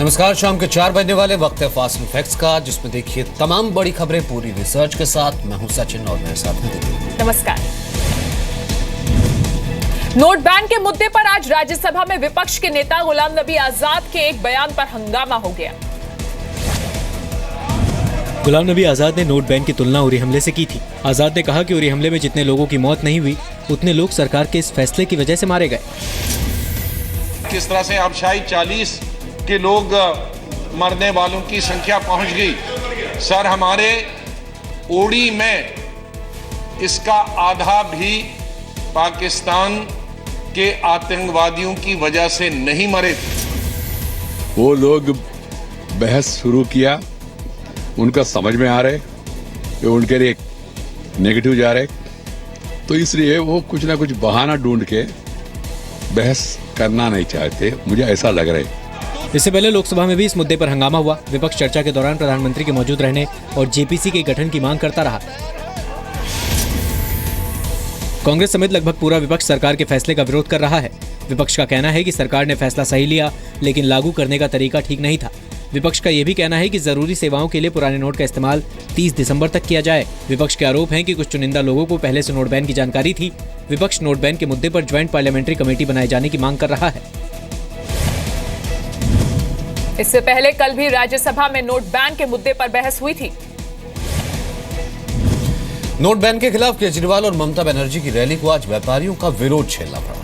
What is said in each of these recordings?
नमस्कार, शाम के 4 बजने वाले वक्त है फास्ट फैक्ट्स का, जिसमें देखिए तमाम बड़ी खबरें पूरी रिसर्च के साथ। मैं हूं सचिन और मेरे साथ हैं दीदी। नमस्कार। नोट बैन के मुद्दे पर आज राज्यसभा में विपक्ष के नेता गुलाम नबी आजाद के एक बयान पर हंगामा हो गया। गुलाम नबी आजाद ने नोट बैन की तुलना उरी हमले से की थी। आजाद ने कहा कि उरी हमले में जितने लोगों की मौत नहीं हुई, उतने लोग सरकार के इस फैसले की वजह से मारे गए। किस तरह से आबशाई 40 के लोग मरने वालों की संख्या पहुंच गई। सर, हमारे ओडी में इसका आधा भी पाकिस्तान के आतंकवादियों की वजह से नहीं मरे। वो लोग बहस शुरू किया, उनका समझ में आ रहे कि उनके लिए नेगेटिव जा रहे, तो इसलिए वो कुछ ना कुछ बहाना ढूंढ के बहस करना नहीं चाहते, मुझे ऐसा लग रहा है। इससे पहले लोकसभा में भी इस मुद्दे पर हंगामा हुआ। विपक्ष चर्चा के दौरान प्रधानमंत्री के मौजूद रहने और जेपीसी के गठन की मांग करता रहा। कांग्रेस समेत लगभग पूरा विपक्ष सरकार के फैसले का विरोध कर रहा है। विपक्ष का कहना है कि सरकार ने फैसला सही लिया, लेकिन लागू करने का तरीका ठीक नहीं था। विपक्ष का यह भी कहना है कि जरूरी सेवाओं के लिए पुराने नोट का इस्तेमाल 30 दिसंबर तक किया जाए। विपक्ष के आरोप हैं कि कुछ चुनिंदा लोगों को पहले से नोट बैन की जानकारी थी। विपक्ष नोट बैन के मुद्दे पर ज्वाइंट पार्लियामेंट्री कमेटी बनाए जाने की मांग कर रहा है। इससे पहले कल भी राज्यसभा में नोट बैन के मुद्दे पर बहस हुई थी। नोट बैन के खिलाफ केजरीवाल और ममता बनर्जी की रैली को आज व्यापारियों का विरोध झेलना पड़ा।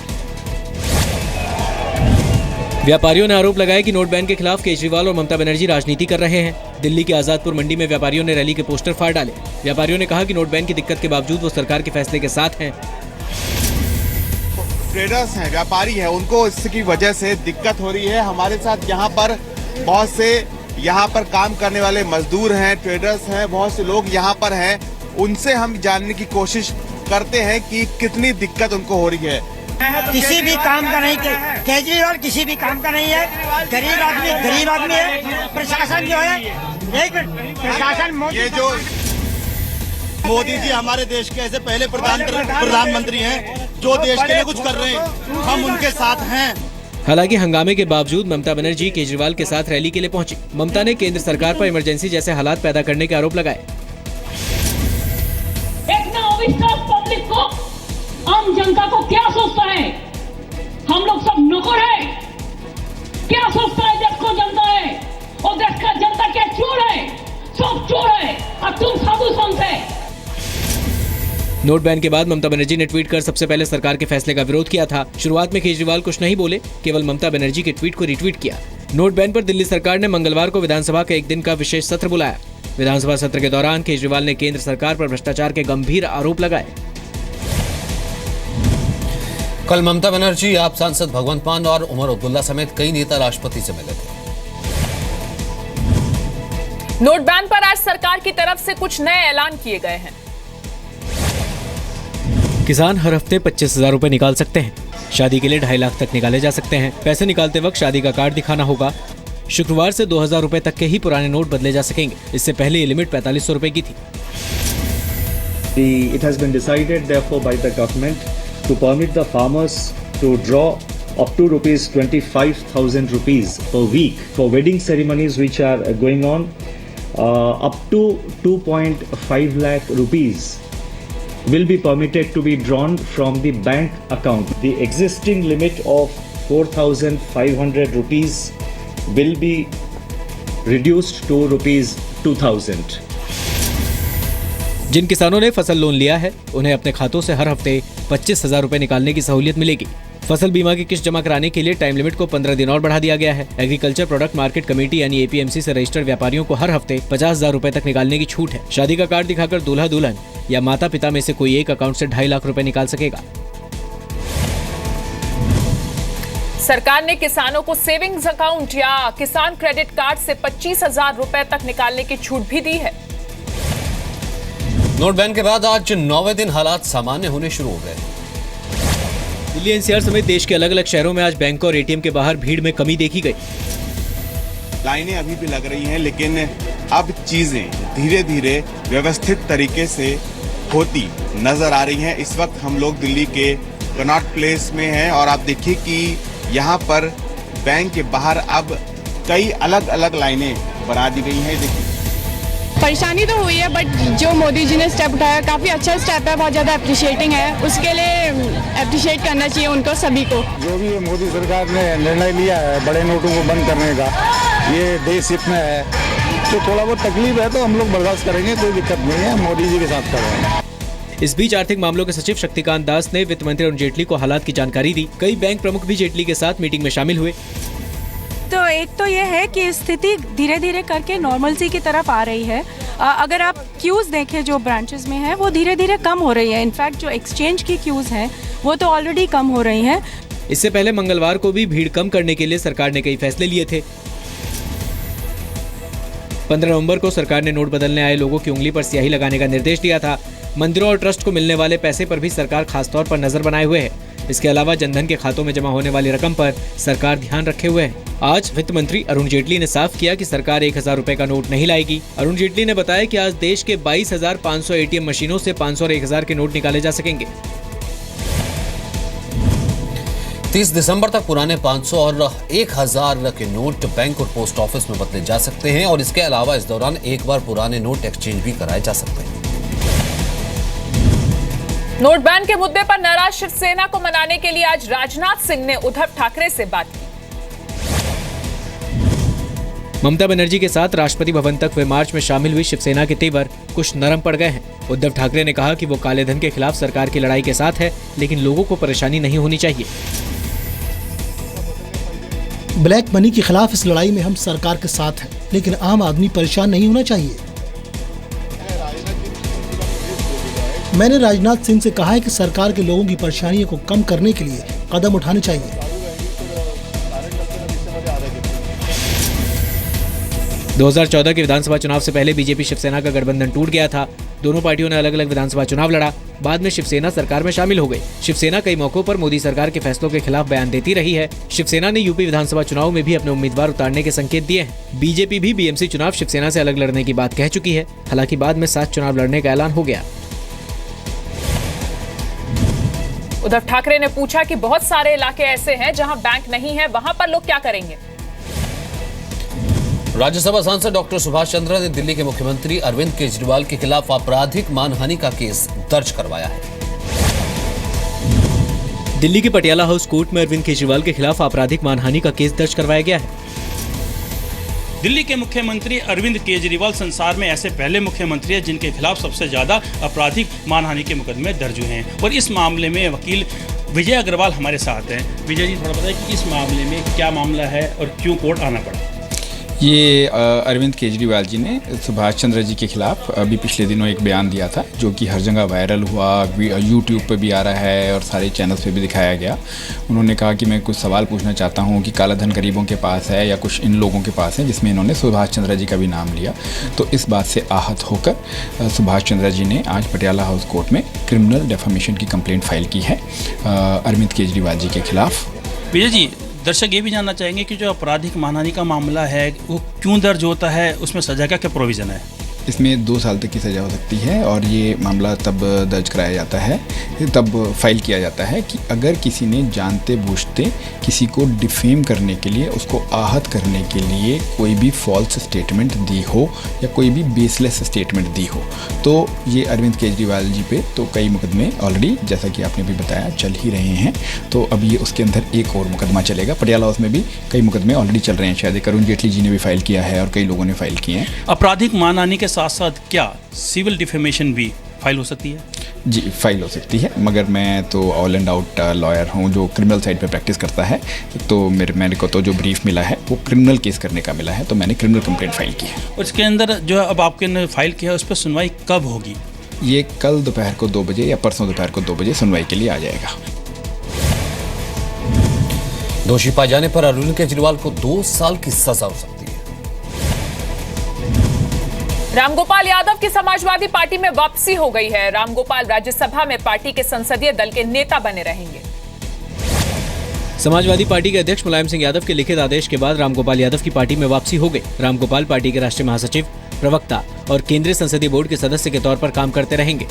व्यापारियों ने आरोप लगाया कि नोट बैन के खिलाफ केजरीवाल और ममता बनर्जी राजनीति कर रहे हैं। दिल्ली के आजादपुर मंडी में व्यापारियों ने रैली के पोस्टर फाड़ डाले। व्यापारियों ने कहा कि नोट बैन की दिक्कत के बावजूद वो सरकार के फैसले के साथ हैं। ट्रेडर्स हैं, व्यापारी हैं, उनको इसकी वजह से दिक्कत हो रही है। हमारे साथ यहाँ पर बहुत से यहाँ पर काम करने वाले मजदूर हैं, ट्रेडर्स हैं, बहुत से लोग यहाँ पर हैं। उनसे हम जानने की कोशिश करते हैं कि कितनी दिक्कत उनको हो रही है। किसी भी काम का नहीं, केजरीवाल किसी भी काम का नहीं है। गरीब आदमी है। प्रशासन जो है, एक मिनट, प्रशासन ये जो मोदी जी हमारे देश के ऐसे पहले प्रधानमंत्री हैं जो देश के लिए कुछ कर रहे हैं, हम उनके साथ हैं। हालांकि हंगामे के बावजूद ममता बनर्जी केजरीवाल के साथ रैली के लिए पहुंची। ममता ने केंद्र सरकार पर इमरजेंसी जैसे हालात पैदा करने के आरोप लगाए। पब्लिक को, आम जनता को क्या सोचता है? हम लोग सब नौकर है। क्या सोचता है देश को जनता है? और देश का जनता क्या चोर है? सब चोर है और तुम साधु संत है। नोट बैन के बाद ममता बनर्जी ने ट्वीट कर सबसे पहले सरकार के फैसले का विरोध किया था। शुरुआत में केजरीवाल कुछ नहीं बोले, केवल ममता बनर्जी के ट्वीट को रिट्वीट किया। नोट बैन पर दिल्ली सरकार ने मंगलवार को विधानसभा का एक दिन का विशेष सत्र बुलाया। विधानसभा सत्र के दौरान केजरीवाल ने केंद्र सरकार पर भ्रष्टाचार के गंभीर आरोप लगाए। कल ममता बनर्जी, आप सांसद भगवंत मान और उमर अब्दुल्ला समेत कई नेता राष्ट्रपति से मिले थे। नोट बैन पर आज सरकार की तरफ से कुछ नए ऐलान किए गए हैं। किसान हर हफ्ते 25,000 रुपए निकाल सकते हैं। शादी के लिए 2.5 लाख तक निकाले जा सकते हैं। पैसे निकालते वक्त शादी का कार्ड दिखाना होगा। शुक्रवार से 2,000 रुपए तक के ही पुराने नोट बदले जा सकेंगे। इससे पहले ये लिमिट 4500 रुपए की थी। It has been decided therefore by the government to permit the farmers to draw up to ₹25,000 per week for wedding ceremonies which are going on. Up to 2.5 lakh rupees will be permitted to be drawn from the bank account. The existing limit of 4,500 rupees will be reduced to ₹2,000. जिन किसानों ने फसल loan लिया है, उन्हें अपने खातों से हर हफ्ते 25,000 रुपए निकालने की सहूलियत मिलेगी। फसल बीमा की किस्त जमा कराने के लिए टाइम लिमिट को 15 दिन और बढ़ा दिया गया है। एग्रीकल्चर प्रोडक्ट मार्केट कमेटी यानी एपीएमसी से रजिस्टर्ड व्यापारियों को हर हफ्ते 50,000 रुपए तक निकालने की छूट है। शादी का कार्ड दिखाकर दूल्हा दुल्हन या माता पिता में से कोई एक अकाउंट से 2.5 लाख रुपए निकाल सकेगा। सरकार ने किसानों को सेविंग्स अकाउंट या किसान क्रेडिट कार्ड से 25,000 रुपए तक निकालने की छूट भी दी है। नोट बैन के बाद आज 9वें दिन हालात सामान्य होने शुरू हो गए। दिल्ली एनसीआर समेत देश के अलग अलग शहरों में आज बैंक और एटीएम के बाहर भीड़ में कमी देखी गई। लाइनें अभी भी लग रही हैं, लेकिन अब चीजें धीरे धीरे व्यवस्थित तरीके से होती नजर आ रही हैं। इस वक्त हम लोग दिल्ली के कनॉट प्लेस में हैं और आप देखिए कि यहाँ पर बैंक के बाहर अब कई अलग अलग लाइनें बना दी गई हैं। देखिए, परेशानी तो हुई है, बट जो मोदी जी ने स्टेप उठाया काफ़ी अच्छा स्टेप है, बहुत ज़्यादा अप्रिशिएटिंग है, उसके लिए अप्रिशिएट करना चाहिए उनको सभी को। जो भी मोदी सरकार ने निर्णय लिया है बड़े नोटों को बंद करने का, ये देश हित में है, तो थोड़ा बहुत तकलीफ है तो हम लोग बर्दाश्त करेंगे, कोई दिक्कत नहीं है, मोदी जी के साथ कर रहे हैं। इस बीच आर्थिक मामलों के सचिव शक्तिकांत दास ने वित्त मंत्री अरुण जेटली को हालात की जानकारी दी। कई बैंक प्रमुख भी जेटली के साथ मीटिंग में शामिल हुए। तो एक तो ये है कि स्थिति धीरे धीरे करके नॉर्मलसी की तरफ आ रही है। अगर आप क्यूज देखें जो ब्रांचेस में है वो धीरे धीरे कम हो रही है। इनफैक्ट जो एक्सचेंज की क्यूज हैं वो तो ऑलरेडी कम हो रही हैं। इससे पहले मंगलवार को भी भीड़ कम करने के लिए सरकार ने कई फैसले लिए थे। 15 नवंबर को सरकार ने नोट बदलने आए लोगों की उंगली पर स्याही लगाने का निर्देश दिया था। मंदिरों और ट्रस्ट को मिलने वाले पैसे पर भी सरकार खासतौर पर नजर बनाए हुए है। इसके अलावा जनधन के खातों में जमा होने वाली रकम पर सरकार ध्यान रखे हुए है। आज वित्त मंत्री अरुण जेटली ने साफ किया कि सरकार 1000 रुपए का नोट नहीं लाएगी। अरुण जेटली ने बताया कि आज देश के 22,500 एटीएम मशीनों से 500 और 1000 के नोट निकाले जा सकेंगे। 30 दिसंबर तक पुराने 500 और 1000 के नोट बैंक और पोस्ट ऑफिस में बदले जा सकते हैं और इसके अलावा इस दौरान एक बार पुराने नोट एक्सचेंज भी कराए जा सकते हैं। नोट बैन के मुद्दे पर नाराज शिवसेना को मनाने के लिए आज राजनाथ सिंह ने उद्धव ठाकरे से बात की। ममता बनर्जी के साथ राष्ट्रपति भवन तक हुए मार्च में शामिल हुई शिवसेना के तेवर कुछ नरम पड़ गए हैं। उद्धव ठाकरे ने कहा कि वो काले धन के खिलाफ सरकार की लड़ाई के साथ है, लेकिन लोगों को परेशानी नहीं होनी चाहिए। ब्लैक मनी के खिलाफ इस लड़ाई में हम सरकार के साथ हैं, लेकिन आम आदमी परेशान नहीं होना चाहिए। मैंने राजनाथ सिंह से कहा है कि सरकार के लोगों की परेशानियों को कम करने के लिए कदम उठाने चाहिए। 2014 के विधानसभा चुनाव से पहले बीजेपी शिवसेना का गठबंधन टूट गया था। दोनों पार्टियों ने अलग अलग विधानसभा चुनाव लड़ा। बाद में शिवसेना सरकार में शामिल हो गई। शिवसेना कई मौकों पर मोदी सरकार के फैसलों के खिलाफ बयान देती रही है। शिवसेना ने यूपी विधानसभा चुनाव में भी अपने उम्मीदवार उतारने के संकेत दिए हैं। बीजेपी भी बीएमसी चुनाव शिवसेना से अलग लड़ने की बात कह चुकी है। हालांकि बाद में साथ चुनाव लड़ने का ऐलान हो गया। उद्धव ठाकरे ने पूछा कि बहुत सारे इलाके ऐसे हैं जहां बैंक नहीं है, वहां पर लोग क्या करेंगे। राज्यसभा सांसद डॉक्टर सुभाष चंद्र ने दिल्ली के मुख्यमंत्री अरविंद केजरीवाल के खिलाफ आपराधिक मानहानि का केस दर्ज करवाया है। दिल्ली के पटियाला हाउस कोर्ट में अरविंद केजरीवाल के खिलाफ आपराधिक मानहानि का केस दर्ज करवाया गया है। दिल्ली के मुख्यमंत्री अरविंद केजरीवाल संसार में ऐसे पहले मुख्यमंत्री हैं जिनके खिलाफ सबसे ज्यादा आपराधिक मानहानि के मुकदमे दर्ज हुए हैं और इस मामले में वकील विजय अग्रवाल हमारे साथ हैं। विजय जी, थोड़ा बताइए कि इस मामले में क्या मामला है और क्यों कोर्ट आना पड़ा। ये अरविंद केजरीवाल जी ने सुभाष चंद्र जी के खिलाफ अभी पिछले दिनों एक बयान दिया था जो कि हर जगह वायरल हुआ, यूट्यूब पे भी आ रहा है और सारे चैनल्स पे भी दिखाया गया। उन्होंने कहा कि मैं कुछ सवाल पूछना चाहता हूँ कि काला धन गरीबों के पास है या कुछ इन लोगों के पास है, जिसमें इन्होंने सुभाष चंद्र जी का भी नाम लिया। तो इस बात से आहत होकर सुभाष चंद्र जी ने आज पटियाला हाउस कोर्ट में क्रिमिनल डेफेमेशन की कंप्लेंट फाइल की है अरविंद केजरीवाल जी के खिलाफ। विजय जी, दर्शक ये भी जानना चाहेंगे कि जो आपराधिक मानहानि का मामला है वो क्यों दर्ज होता है, उसमें सजा का क्या प्रोविज़न है। इसमें 2 साल तक की सज़ा हो सकती है और ये मामला तब दर्ज कराया जाता है, तब फाइल किया जाता है कि अगर किसी ने जानते बूझते किसी को डिफेम करने के लिए, उसको आहत करने के लिए कोई भी फॉल्स स्टेटमेंट दी हो या कोई भी बेसलेस स्टेटमेंट दी हो। तो ये अरविंद केजरीवाल जी पे तो कई मुकदमे ऑलरेडी, जैसा कि आपने भी बताया, चल ही रहे हैं। तो अब ये उसके अंदर एक और मुकदमा चलेगा। पटियाला हाउस में भी कई मुकदमे ऑलरेडी चल रहे हैं। शायद अरुण जेटली जी ने भी फाइल किया है और कई लोगों ने फाइल किए हैं। आपराधिक मानहानि के साथ साथ क्या सिविल डिफेमेशन भी फाइल हो सकती है? जी, फाइल हो सकती है, मगर मैं तो ऑल एंड आउट लॉयर हूँ जो क्रिमिनल साइड पे प्रैक्टिस करता है। तो मेरे को तो जो ब्रीफ मिला है वो क्रिमिनल केस करने का मिला है, तो मैंने क्रिमिनल कंप्लेंट फाइल की है। और इसके अंदर जो अब आपके फाइल किया है उस पर सुनवाई कब होगी? ये कल दोपहर को 2 बजे या परसों दोपहर को 2 बजे सुनवाई के लिए आ जाएगा। दोषी पाए जाने पर अरविंद केजरीवाल को 2 साल की सजा हो सकती है। रामगोपाल यादव की समाजवादी पार्टी में वापसी हो गई है। रामगोपाल राज्यसभा में पार्टी के संसदीय दल के नेता बने रहेंगे। समाजवादी पार्टी के अध्यक्ष मुलायम सिंह यादव के लिखित आदेश के बाद रामगोपाल यादव की पार्टी में वापसी हो गई। रामगोपाल पार्टी के राष्ट्रीय महासचिव, प्रवक्ता और केंद्रीय संसदीय बोर्ड के सदस्य के तौर पर काम करते रहेंगे।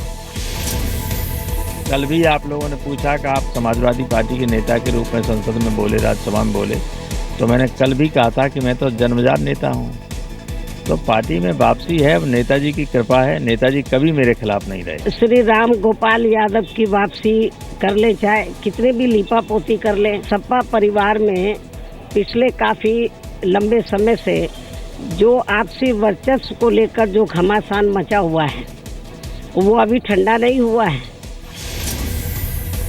कल भी आप लोगों ने पूछा कि आप समाजवादी पार्टी के नेता के रूप में संसद में बोले, राज्यसभा में बोले, तो मैंने कल भी कहा था कि मैं तो जन्मजात नेता हूँ, तो पार्टी में वापसी है। अब नेताजी की कृपा है, नेताजी कभी मेरे खिलाफ नहीं रहे। श्री राम गोपाल यादव की वापसी कर ले, चाहे कितने भी लीपा पोती कर ले। सपा परिवार में पिछले काफी लंबे समय से जो आपसी वर्चस्व को लेकर जो घमासान मचा हुआ है वो अभी ठंडा नहीं हुआ है।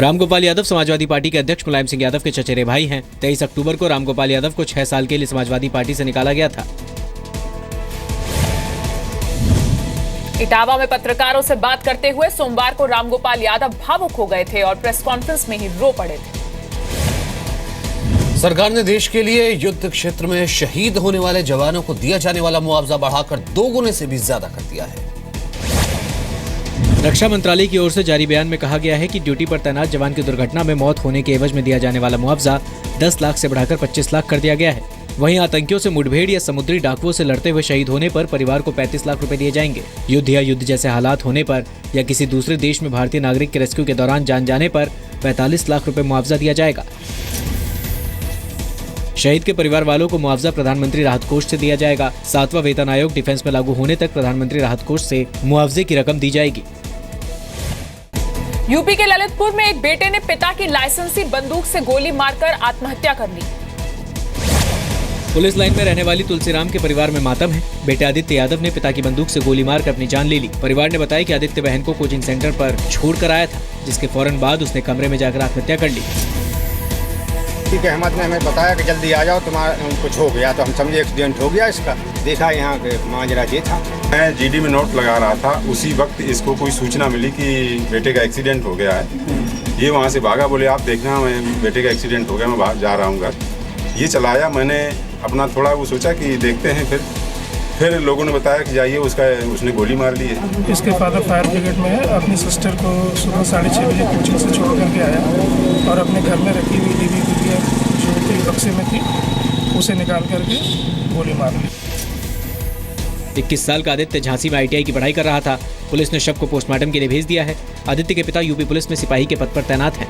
रामगोपाल यादव समाजवादी पार्टी के अध्यक्ष मुलायम सिंह यादव के चचेरे भाई हैं। 23 अक्टूबर को रामगोपाल यादव को 6 साल के लिए समाजवादी पार्टी से निकाला गया था। इटावा में पत्रकारों से बात करते हुए सोमवार को रामगोपाल यादव भावुक हो गए थे और प्रेस कॉन्फ्रेंस में ही रो पड़े थे। सरकार ने देश के लिए युद्ध क्षेत्र में शहीद होने वाले जवानों को दिया जाने वाला मुआवजा बढ़ाकर 2 गुने से भी ज्यादा कर दिया है। रक्षा मंत्रालय की ओर से जारी बयान में कहा गया है कि ड्यूटी पर तैनात जवान की दुर्घटना में मौत होने के एवज में दिया जाने वाला मुआवजा 10 लाख से बढ़ाकर 25 लाख कर दिया गया है। वहीं आतंकियों से मुठभेड़ या समुद्री डाकुओं से लड़ते हुए शहीद होने पर परिवार को 35 लाख रुपए दिए जाएंगे। युद्ध या युद्ध जैसे हालात होने पर या किसी दूसरे देश में भारतीय नागरिक के रेस्क्यू के दौरान जान जाने पर 45 लाख रुपए मुआवजा दिया जाएगा। शहीद के परिवार वालों को मुआवजा प्रधानमंत्री राहत कोष से दिया जाएगा। 7वां वेतन आयोग डिफेंस में लागू होने तक प्रधानमंत्री राहत कोष से मुआवजे की रकम दी जाएगी। यूपी के ललितपुर में एक बेटे ने पिता की लाइसेंसी बंदूक से गोली मारकर आत्महत्या कर ली। पुलिस लाइन में रहने वाली तुलसीराम के परिवार में मातम है। बेटे आदित्य यादव ने पिता की बंदूक से गोली मारकर अपनी जान ले ली। परिवार ने बताया कि आदित्य बहन को कोचिंग सेंटर पर छोड़कर आया था, जिसके फौरन बाद उसने कमरे में जाकर आत्महत्या कर ली। ठीक है, अहमद ने हमें बताया कि जल्दी आ जाओ, तुम्हारा कुछ हो गया, तो हम समझे एक्सीडेंट हो गया इसका। देखा यहाँ के माजरा ये था। मैं जीडी में नोट लगा रहा था, उसी वक्त इसको कोई सूचना मिली कि बेटे का एक्सीडेंट हो गया है। ये वहाँ से भागा, बोले आप देखना मैं बेटे का एक्सीडेंट हो गया, मैं बाहर जा रहा हूँ घर। ये चलाया, मैंने अपना थोड़ा वो सोचा कि देखते हैं, फिर लोगों ने बताया कि जाइए, उसने गोली मार ली है। इसके फादर फायर ब्रिगेड में है। अपनी सिस्टर को सुबह 6:30 बजे कोचिंग से छोड़ करके आया और अपने घर में रखी हुई डीबी गुड़िया जो कि बक्से में थी उसे निकाल करके गोली मार ली। 21 साल का आदित्य झांसी में ITI की पढ़ाई कर रहा था। पुलिस ने शव को पोस्टमार्टम के लिए भेज दिया है। आदित्य के पिता यूपी पुलिस में सिपाही के पद पर तैनात हैं।